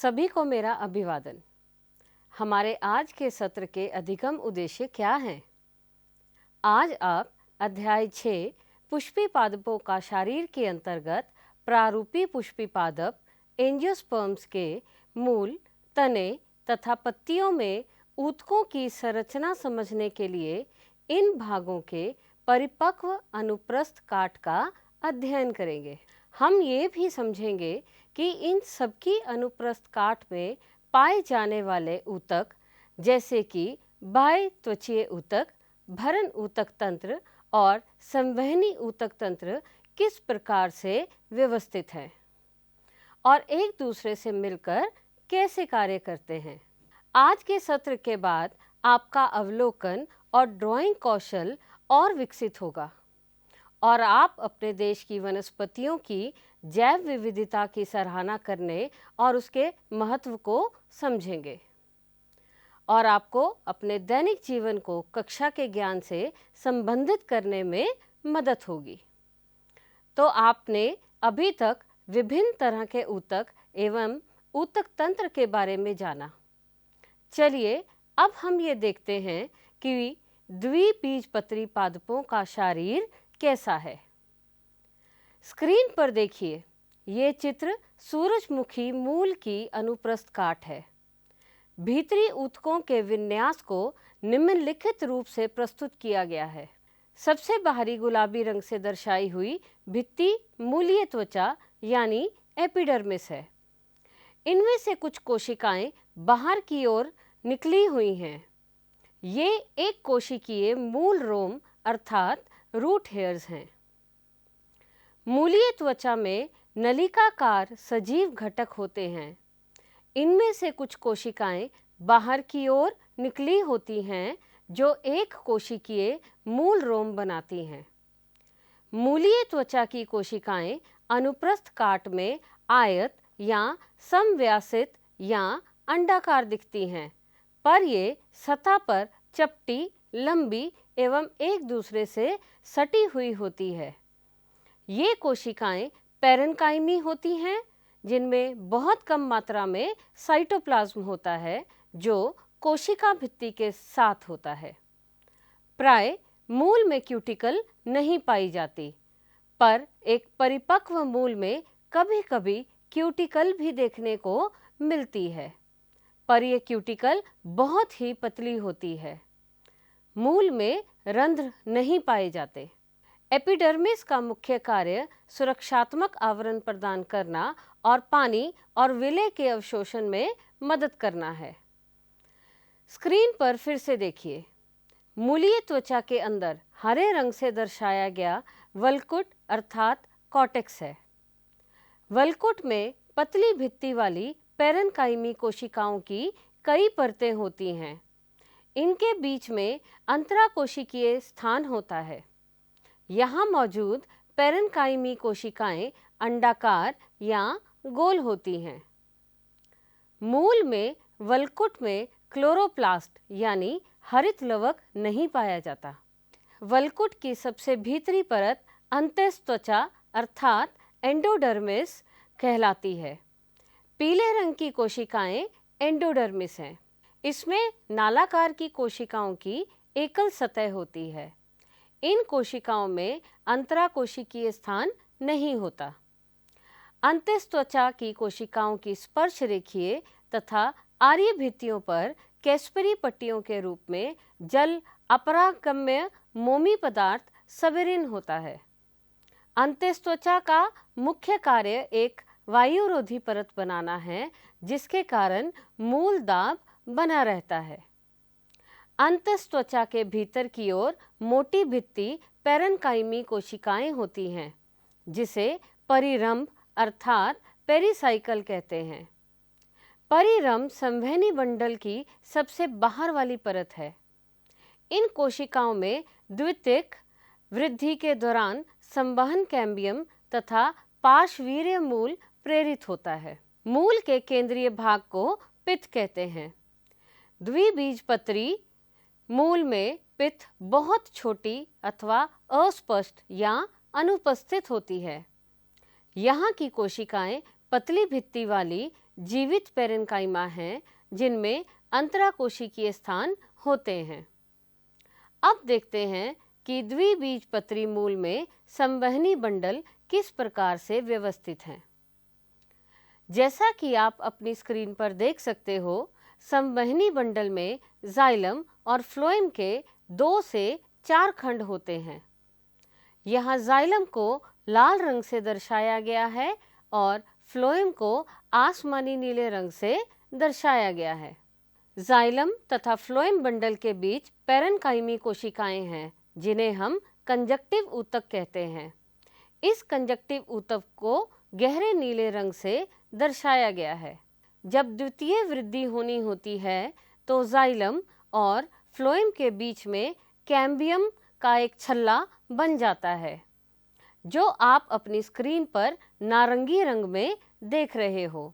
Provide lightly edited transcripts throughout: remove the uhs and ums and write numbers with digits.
सभी को मेरा अभिवादन। हमारे आज के सत्र के अधिगम उद्देश्य क्या हैं? आज आप अध्याय 6 पुष्पी पादपों का शरीर के अंतर्गत प्रारूपी पुष्पी पादप एंजियोस्पर्म्स के मूल, तने तथा पत्तियों में ऊतकों की संरचना समझने के लिए इन भागों के परिपक्व अनुप्रस्थ काट का अध्ययन करेंगे। हम ये भी समझेंगे कि इन सबकी अनुप्रस्थ काट में पाए जाने वाले ऊतक जैसे कि बाह्य त्वचीय ऊतक, भरण ऊतक तंत्र और संवहनी ऊतक तंत्र किस प्रकार से व्यवस्थित हैं और एक दूसरे से मिलकर कैसे कार्य करते हैं। आज के सत्र के बाद आपका अवलोकन और ड्राइंग कौशल और विकसित होगा और आप अपने देश की वनस्पतियों की जैव विविधता की सराहना करने और उसके महत्व को समझेंगे और आपको अपने दैनिक जीवन को कक्षा के ज्ञान से संबंधित करने में मदद होगी। तो आपने अभी तक विभिन्न तरह के ऊतक एवं ऊतक तंत्र के बारे में जाना। चलिए अब हम ये देखते हैं कि द्विबीजपत्री पादपों का शरीर कैसा है। स्क्रीन पर देखिए, ये चित्र सूरजमुखी मूल की अनुप्रस्थ काट है। भीतरी ऊतकों के विन्यास को निम्नलिखित रूप से प्रस्तुत किया गया है। सबसे बाहरी गुलाबी रंग से दर्शाई हुई भित्ति मूलीय त्वचा यानी एपिडर्मिस है। इनमें से कुछ कोशिकाएं बाहर की ओर निकली हुई हैं। ये एक कोशिकीय मूल रोम अर्थात रूट हेयर्स हैं। मूलीय त्वचा में नलिकाकार सजीव घटक होते हैं। इनमें से कुछ कोशिकाएं बाहर की ओर निकली होती हैं जो एक कोशिकीय मूल रोम बनाती हैं। मूलीय त्वचा की कोशिकाएं अनुप्रस्थ काट में आयत या समव्यासित या अंडाकार दिखती हैं, पर ये सतह पर चपटी, लंबी एवं एक दूसरे से सटी हुई होती है। ये कोशिकाएं पैरेन्काइमी होती हैं जिनमें बहुत कम मात्रा में साइटोप्लाज्म होता है जो कोशिका भित्ति के साथ होता है। प्राय मूल में क्यूटिकल नहीं पाई जाती, पर एक परिपक्व मूल में कभी कभी क्यूटिकल भी देखने को मिलती है, पर यह क्यूटिकल बहुत ही पतली होती है। मूल में रंध्र नहीं पाए जाते। एपिडर्मिस का मुख्य कार्य सुरक्षात्मक आवरण प्रदान करना और पानी और विलय के अवशोषण में मदद करना है। स्क्रीन पर फिर से देखिए, मूलीय त्वचा के अंदर हरे रंग से दर्शाया गया वल्कुट अर्थात कॉर्टेक्स है। वल्कुट में पतली भित्ति वाली पैरेन्काइमी कोशिकाओं की कई परतें होती हैं। इनके बीच में अंतराकोशिकीय स्थान होता है। यहाँ मौजूद पैरेन्काइमी कोशिकाएं अंडाकार या गोल होती हैं। मूल में वल्कुट में क्लोरोप्लास्ट यानी हरित लवक नहीं पाया जाता। वल्कुट की सबसे भीतरी परत अंतस्थ त्वचा अर्थात एंडोडर्मिस कहलाती है। पीले रंग की कोशिकाएं एंडोडर्मिस हैं। इसमें नालाकार की कोशिकाओं की एकल सतह होती है। इन कोशिकाओं में अंतराकोशिकीय स्थान नहीं होता। अंतस्थ त्वचा की कोशिकाओं की स्पर्श रेखीय तथा आर्य भित्तियों पर कैस्परी पट्टियों के रूप में जल अपरागम्य मोमी पदार्थ सवेरिन होता है। अंतस्थ त्वचा का मुख्य कार्य एक वायुरोधी परत बनाना है जिसके कारण मूल दाब बना रहता है। अंतस्थ त्वचा के भीतर की ओर मोटी भित्ति पैरेन्काइमी कोशिकाएं होती हैं जिसे परिरंभ अर्थात पेरिसाइकल कहते हैं। परिरंभ संवहनी बंडल की सबसे बाहर वाली परत है। इन कोशिकाओं में द्वितीयक वृद्धि के दौरान संवहन कैम्बियम तथा पार्श्वीर्य मूल प्रेरित होता है। मूल के केंद्रीय भाग को पित्त कहते हैं। द्विबीजपत्री मूल में पित्त बहुत छोटी अथवा अस्पष्ट या अनुपस्थित होती है। यहाँ की कोशिकाएं पतली भित्ति वाली जीवित पेरेन्काइमा हैं जिनमें अंतराकोशिकीय स्थान होते हैं। अब देखते हैं कि द्विबीजपत्री मूल में संवहनी बंडल किस प्रकार से व्यवस्थित हैं। जैसा कि आप अपनी स्क्रीन पर देख सकते हो, संवहनी बंडल में जाइलम और फ्लोएम के 2 से 4 खंड होते हैं। यहाँ जाइलम को लाल रंग से दर्शाया गया है और फ्लोएम को आसमानी नीले रंग से दर्शाया गया है। जाइलम तथा फ्लोएम बंडल के बीच पेरेन्काइमी कोशिकाएं हैं जिन्हें हम कंजक्टिव ऊतक कहते हैं। इस कंजक्टिव ऊतक को गहरे नीले रंग से दर्शाया गया है। जब द्वितीय वृद्धि होनी होती है तो जाइलम और फ्लोएम के बीच में कैम्बियम का एक छल्ला बन जाता है, जो आप अपनी स्क्रीन पर नारंगी रंग में देख रहे हो।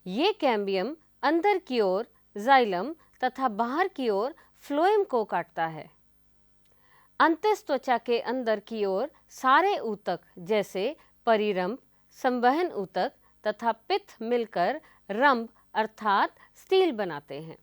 ये कैम्बियम अंदर की ओर जाइलम तथा बाहर की ओर फ्लोएम को काटता है। अंतस्त्वचा के अंदर की ओर सारे ऊतक जैसे परिरंभ, संवहन ऊतक तथा पित्त मिलकर रंभ अर्थात स्टील बनाते हैं।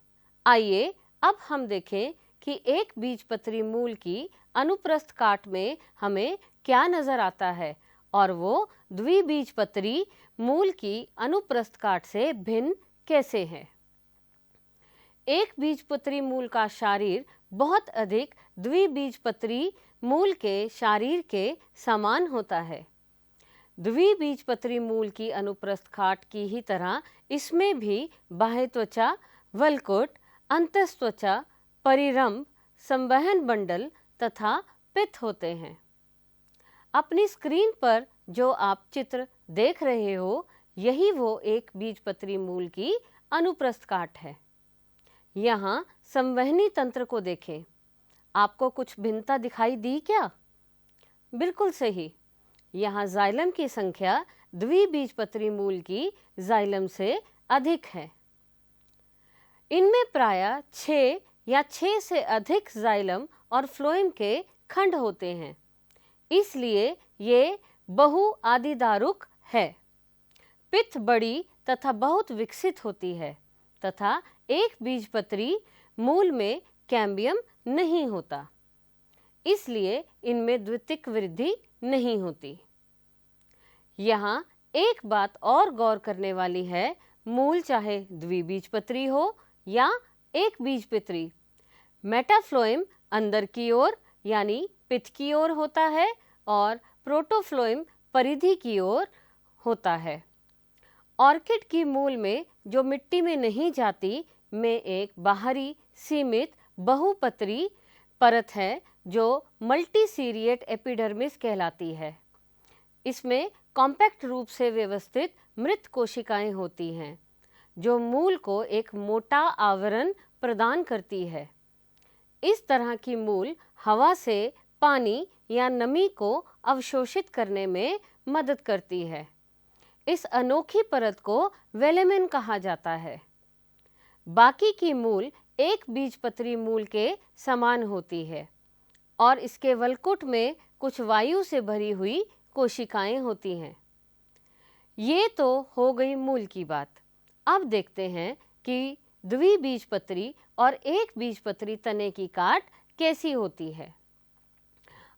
आइए अब हम देखें कि एक बीजपत्री मूल की अनुप्रस्थ काट में हमें क्या नजर आता है और वो द्विबीजपत्री मूल की अनुप्रस्थ काट से भिन्न कैसे है। एक बीजपत्री मूल का शारीर बहुत अधिक द्विबीजपत्री मूल के शारीर के समान होता है। द्विबीजपत्री मूल की अनुप्रस्थ काट की ही तरह इसमें भी बाह्य त्वचा, वलकुट, अंतस्त्वचा, परिरंभ, संवहन बंडल तथा पित्त होते हैं। अपनी स्क्रीन पर जो आप चित्र देख रहे हो, यही वो एक बीजपत्री मूल की अनुप्रस्थ काट है। यहाँ संवहनी तंत्र को देखें। आपको कुछ भिन्नता दिखाई दी क्या? बिल्कुल सही। यहाँ जाइलम की संख्या द्विबीजपत्री मूल की जाइलम से अधिक है। इनमें प्रायः 6 या 6 से अधिक जाइलम और फ्लोएम के खंड होते हैं, इसलिए ये बहुआदिदारुक है। पित्त बड़ी तथा बहुत विकसित होती है तथा एक बीजपत्री मूल में कैम्बियम नहीं होता, इसलिए इनमें द्वितीयक वृद्धि नहीं होती। यहाँ एक बात और गौर करने वाली है, मूल चाहे द्विबीजपत्री हो या एक बीजपत्री, मेटाफ्लोएम अंदर की ओर यानी पित्त की ओर होता है और प्रोटोफ्लोएम परिधि की ओर होता है। ऑर्किड की मूल में जो मिट्टी में नहीं जाती में एक बाहरी सीमित बहुपत्री परत है जो मल्टीसीरिएट एपिडर्मिस कहलाती है। इसमें कॉम्पैक्ट रूप से व्यवस्थित मृत कोशिकाएं होती हैं जो मूल को एक मोटा आवरण प्रदान करती है। इस तरह की मूल हवा से पानी या नमी को अवशोषित करने में मदद करती है। इस अनोखी परत को वेलेमेन कहा जाता है। बाकी की मूल एक बीजपत्री मूल के समान होती है और इसके वलकुट में कुछ वायु से भरी हुई कोशिकाएं होती हैं। ये तो हो गई मूल की बात। अब देखते हैं कि द्विबीजपत्री और एक बीजपत्री तने की काट कैसी होती है।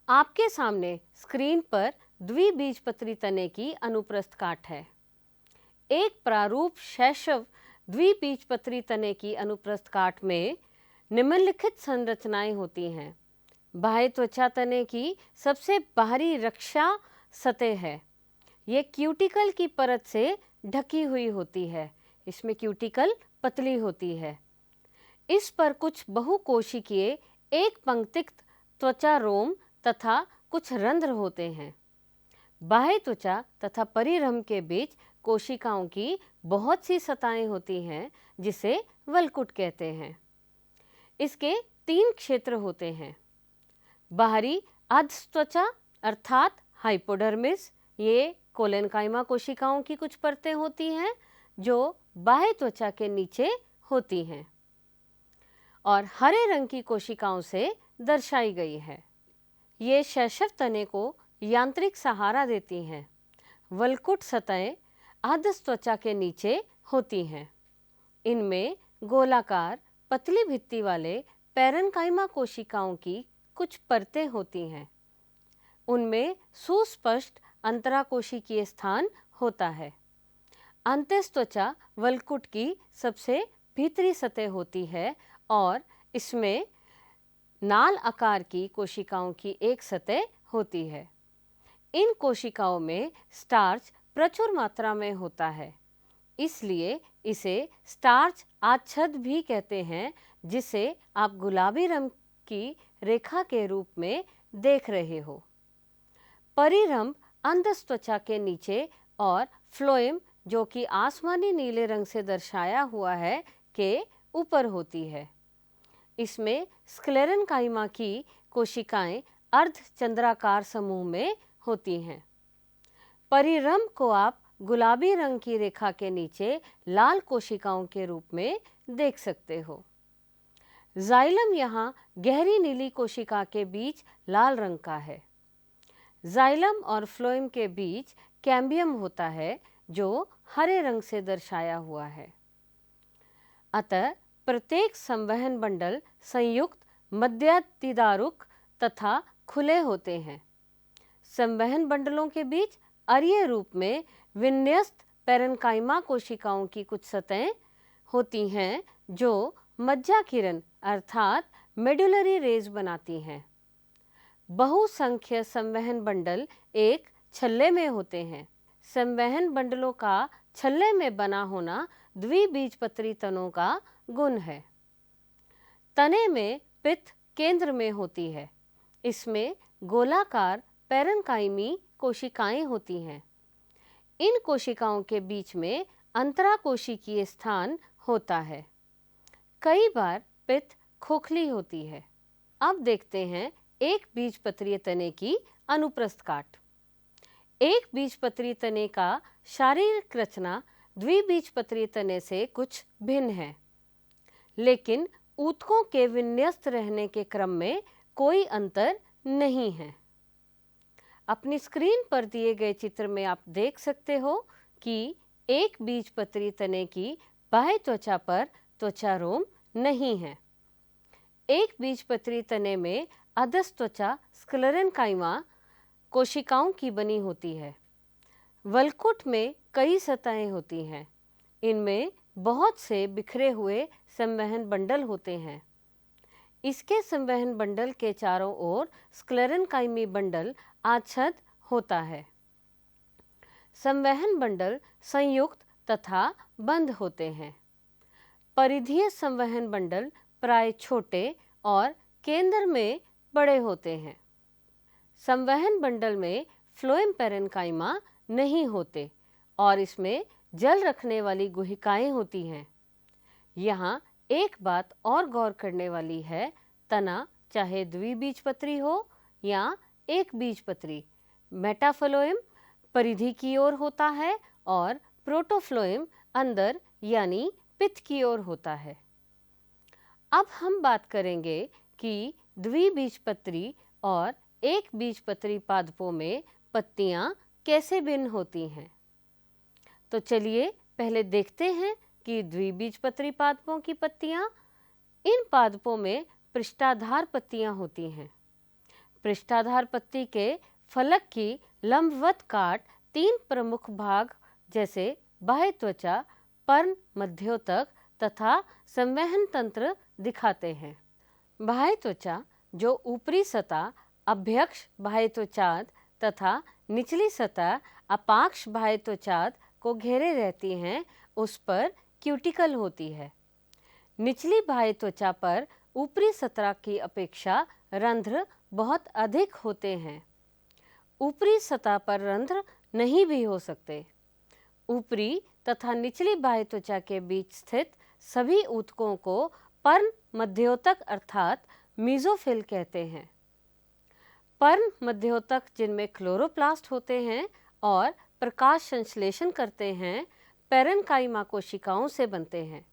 आपके सामने स्क्रीन पर द्विबीजपत्री तने की अनुप्रस्थ काट है। एक प्रारूप शैशव द्विबीजपत्री तने की अनुप्रस्थ काट में निम्नलिखित संरचनाएं होती हैं। बाह्य त्वचा तने की सबसे बाहरी रक्षा सतह है। ये क्यूटिकल की परत से ढकी हुई होती है। इसमें क्यूटिकल पतली होती है। इस पर कुछ बहुकोशिकीय एक पंक्तिक त्वचा रोम तथा कुछ रंध्र होते हैं। बाह्य त्वचा तथा परिरंभ के बीच कोशिकाओं की बहुत सी सतहें होती हैं जिसे वलकुट कहते हैं। इसके 3 क्षेत्र होते हैं। बाहरी अधस्त्वचा अर्थात हाइपोडर्मिस, ये कोलेनकाइमा कोशिकाओं की कुछ परतें होती हैं जो बाह्य त्वचा के नीचे होती हैं और हरे रंग की कोशिकाओं से दर्शाई गई है। ये शैशव तने को यांत्रिक सहारा देती हैं। वलकुट सतहें अधस्त्वचा के नीचे होती हैं। इनमें गोलाकार पतली भित्ति वाले पैरेन्काइमा कोशिकाओं की कुछ परतें होती हैं। उनमें सुस्पष्ट अंतराकोशिकीय स्थान होता है। अंतस्त्वचा वलकुट की सबसे भीतरी सतह होती है और इसमें नाल आकार की कोशिकाओं की एक सतह होती है। इन कोशिकाओं में स्टार्च प्रचुर मात्रा में होता है, इसलिए इसे स्टार्च आच्छद भी कहते हैं, जिसे आप गुलाबी रंग की रेखा के रूप में देख रहे हो। परिरंभ अंतस्त्वचा के नीचे और फ्लोएम, जो कि आसमानी नीले रंग से दर्शाया हुआ है, के ऊपर होती है। इसमें स्क्लेरेन्काइमा की कोशिकाएं अर्धचंद्राकार समूह में होती हैं। परिरंभ को आप गुलाबी रंग की रेखा के नीचे लाल कोशिकाओं के रूप में देख सकते हो। जाइलम यहाँ गहरी नीली कोशिका के बीच लाल रंग का है। जाइलम और फ्लोएम के बीच कैम्बियम होता है, जो हरे रंग से दर्शाया हुआ है। अतः प्रत्येक संवहन बंडल संयुक्त, मध्यदिदारुक तथा खुले होते हैं। संवहन बंडलों के बीच अरीय रूप में विन्यस्त पैरेन्काइमा कोशिकाओं की कुछ सतहें होती हैं, जो मज्जाकिरण अर्थात मेडुलरी रेज बनाती हैं। बहुसंख्य संवहन बंडल एक छल्ले में होते हैं। संवहन बंडलों का छल्ले में बना होना द्विबीजपत्री तनों का गुण है। तने में पित्त केंद्र में होती है। इसमें गोलाकार पैरेन्काइमी कोशिकाएं होती हैं। इन कोशिकाओं के बीच में अंतराकोशिकीय स्थान होता है। कई बार पित्त खोखली होती है। अब देखते हैं एक बीजपत्रीय तने की अनुप्रस्थ काट। एक बीजपत्री तने का शारीरिक रचना द्विबीजपत्री तने से कुछ भिन्न है, लेकिन ऊतकों के विन्यस्त रहने के क्रम में कोई अंतर नहीं है। अपनी स्क्रीन पर दिए गए चित्र में आप देख सकते हो कि एक बीजपत्री तने की बाह्य त्वचा पर त्वचारोम नहीं है। एक बीजपत्री तने में अधस्त्वचा स्क्लेरेन्काइमा कोशिकाओं की बनी होती है। वलकुट में कई सतहें होती हैं। इनमें बहुत से बिखरे हुए संवहन बंडल होते हैं। इसके संवहन बंडल के चारों ओर स्क्लेरेन्काइमी बंडल आच्छद होता है। संवहन बंडल संयुक्त तथा बंद होते हैं। परिधीय संवहन बंडल प्राय छोटे और केंद्र में बड़े होते हैं। संवहन बंडल में फ्लोएम पैरेन्काइमा नहीं होते और इसमें जल रखने वाली गुहिकाएं होती हैं। यहाँ एक बात और गौर करने वाली है, तना चाहे द्विबीजपत्री हो या एक बीजपत्री, मेटाफ्लोएम परिधि की ओर होता है और प्रोटोफ्लोएम अंदर यानी पित्त की ओर होता है। अब हम बात करेंगे कि द्विबीजपत्री और एक बीजपत्री पादपों में पत्तियां कैसे भिन्न होती हैं। तो चलिए पहले देखते हैं कि द्विबीजपत्री पादपों की पत्तियां। इन पादपों में पृष्ठाधार पत्तियां होती हैं। पृष्ठाधार पत्ती के फलक की लंबवत काट तीन प्रमुख भाग जैसे बाह्य त्वचा, पर्ण मध्योतक तथा संवहन तंत्र दिखाते हैं। बाह्य त्वचा जो ऊपरी सतह अभ्यक्ष बाह्य त्वचाद तथा निचली सतह अपाक्ष बाह्य त्वचाद को घेरे रहती हैं, उस पर क्यूटिकल होती है। निचली बाह्य त्वचा पर ऊपरी सतह की अपेक्षा रंध्र बहुत अधिक होते हैं। ऊपरी सतह पर रंध्र नहीं भी हो सकते। ऊपरी तथा निचली बाह्य त्वचा के बीच स्थित सभी ऊतकों को पर्ण मध्योतक अर्थात मीजोफिल कहते हैं। पर्ण मध्योतक जिनमें क्लोरोप्लास्ट होते हैं और प्रकाश संश्लेषण करते हैं, पैरेन्काइमा कोशिकाओं से बनते हैं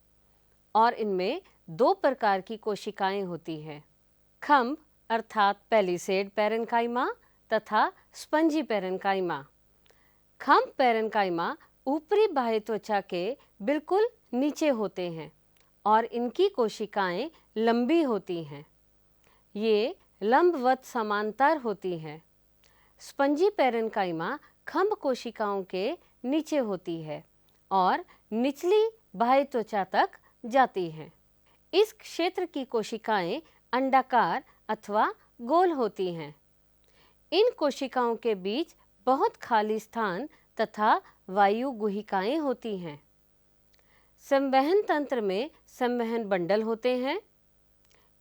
और इनमें दो प्रकार की कोशिकाएं होती हैं, खंभ अर्थात पैलिसेड पैरेन्काइमा तथा स्पंजी पैरेन्काइमा। खंभ पैरेन्काइमा ऊपरी बाह्य त्वचा के बिल्कुल नीचे होते हैं और इनकी कोशिकाएं लंबी होती हैं। ये लंबवत समांतर होती हैं। स्पंजी पैरेन्काइमा खंभ कोशिकाओं के नीचे होती है और निचली बाह्य त्वचा तक जाती हैं। इस क्षेत्र की कोशिकाएं अंडाकार अथवा गोल होती हैं। इन कोशिकाओं के बीच बहुत खाली स्थान तथा वायु गुहिकाएं होती हैं। संवहन तंत्र में संवहन बंडल होते हैं।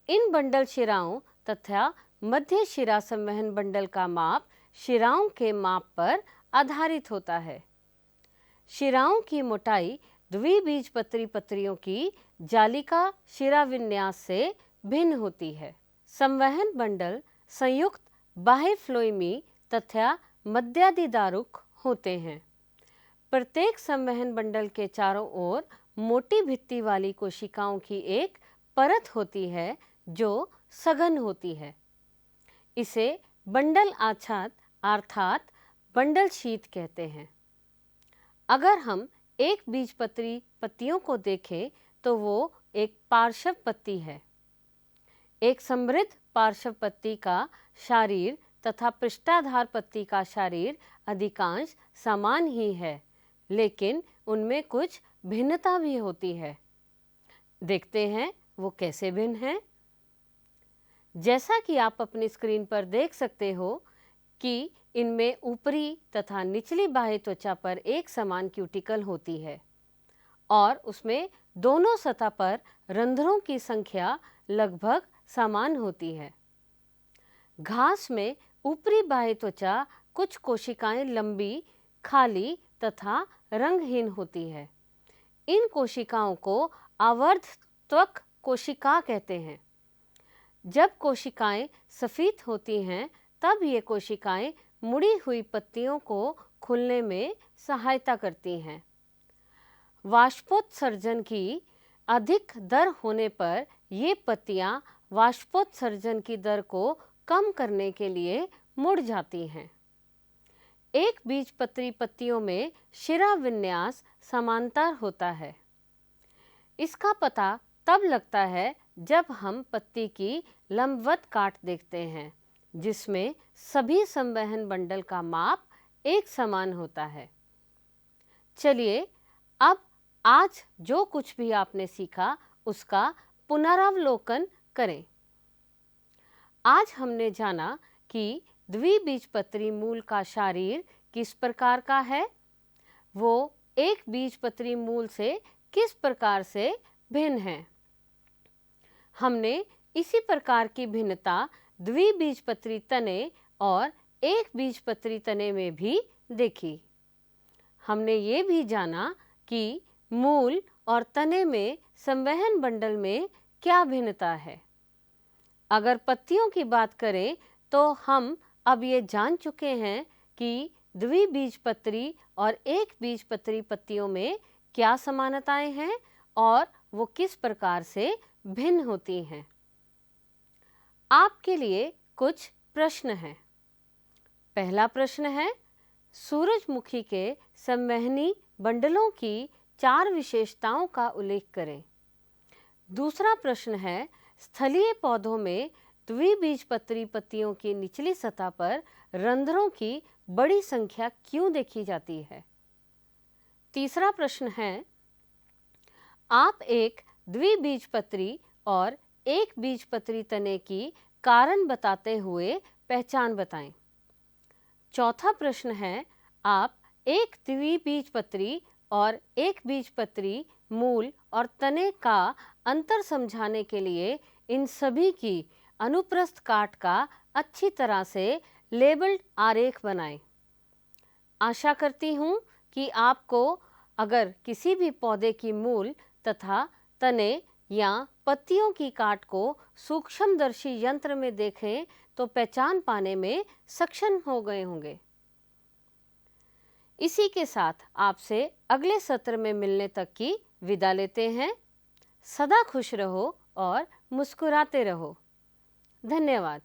इन बंडल शिराओं तथा मध्य शिरा संवहन बंडल का माप शिराओं के माप पर आधारित होता है। शिराओं की मोटाई द्विबीजपत्री पत्रियों की जालिका शिरा विन्यास से भिन्न होती है। संवहन बंडल संयुक्त बाह्य फ्लोएमी तथा मध्यादिदारुक होते हैं। प्रत्येक संवहन बंडल के चारों ओर मोटी भित्ति वाली कोशिकाओं की एक परत होती है जो सघन होती है। इसे बंडल आच्छाद अर्थात बंडल शीथ कहते हैं। अगर हम एक बीजपत्री पत्तियों को देखें तो वो एक पार्श्व पत्ती है। एक समृद्ध पार्श्व पत्ती का शारीर तथा पृष्ठाधार पत्ती का शारीर अधिकांश समान ही है, लेकिन उनमें कुछ भिन्नता भी होती है। देखते हैं वो कैसे भिन्न है। जैसा कि आप अपनी स्क्रीन पर देख सकते हो कि इनमें ऊपरी तथा निचली बाह्य त्वचा पर एक समान क्यूटिकल होती है और उसमें दोनों सतह पर रंध्रों की संख्या लगभग समान होती है। घास में ऊपरी बाह्य त्वचा कुछ कोशिकाएं लंबी, खाली तथा रंगहीन होती है। इन कोशिकाओं को आवर्त त्वक कोशिका कहते हैं। जब कोशिकाएं सफेद होती हैं तब ये कोशिकाएं मुड़ी हुई पत्तियों को खुलने में सहायता करती हैं। वाष्पोत्सर्जन की अधिक दर होने पर ये पत्तियां वाष्पोत्सर्जन की दर को कम करने के लिए मुड़ जाती हैं। एक बीजपत्री पत्तियों में शिरा विन्यास समांतर होता है। इसका पता तब लगता है जब हम पत्ती की लंबवत काट देखते हैं जिसमें सभी संवहन बंडल का माप एक समान होता है। चलिए अब आज जो कुछ भी आपने सीखा उसका पुनरावलोकन करें। आज हमने जाना कि द्विबीजपत्री मूल का शारीर किस प्रकार का है, वो एक बीजपत्री मूल से किस प्रकार से भिन्न है। हमने इसी प्रकार की भिन्नता द्विबीजपत्री तने और एक बीजपत्री तने में भी देखी। हमने ये भी जाना कि मूल और तने में संवहन बंडल में क्या भिन्नता है। अगर पत्तियों की बात करें तो हम अब ये जान चुके हैं कि द्विबीजपत्री और एक बीजपत्री पत्तियों में क्या समानताएं हैं और वो किस प्रकार से भिन्न होती हैं। आपके लिए कुछ प्रश्न हैं। पहला प्रश्न है, सूरजमुखी के संवहनी बंडलों की 4 विशेषताओं का उल्लेख करें। दूसरा प्रश्न है, स्थलीय पौधों में द्विबीजपत्री पत्तियों की निचली सतह पर रंध्रों की बड़ी संख्या क्यों देखी जाती है। तीसरा प्रश्न है, आप एक द्विबीजपत्री और एक बीजपत्री तने की कारण बताते हुए पहचान बताएं। चौथा प्रश्न है, आप एक द्विबीजपत्री और एक बीजपत्री मूल और तने का अंतर समझाने के लिए इन सभी की अनुप्रस्थ काट का अच्छी तरह से लेबल्ड आरेख बनाएं। आशा करती हूँ कि आपको अगर किसी भी पौधे की मूल तथा तने या पत्तियों की काट को सूक्ष्मदर्शी यंत्र में देखें तो पहचान पाने में सक्षम हो गए होंगे। इसी के साथ आपसे अगले सत्र में मिलने तक की विदा लेते हैं। सदा खुश रहो और मुस्कुराते रहो। धन्यवाद।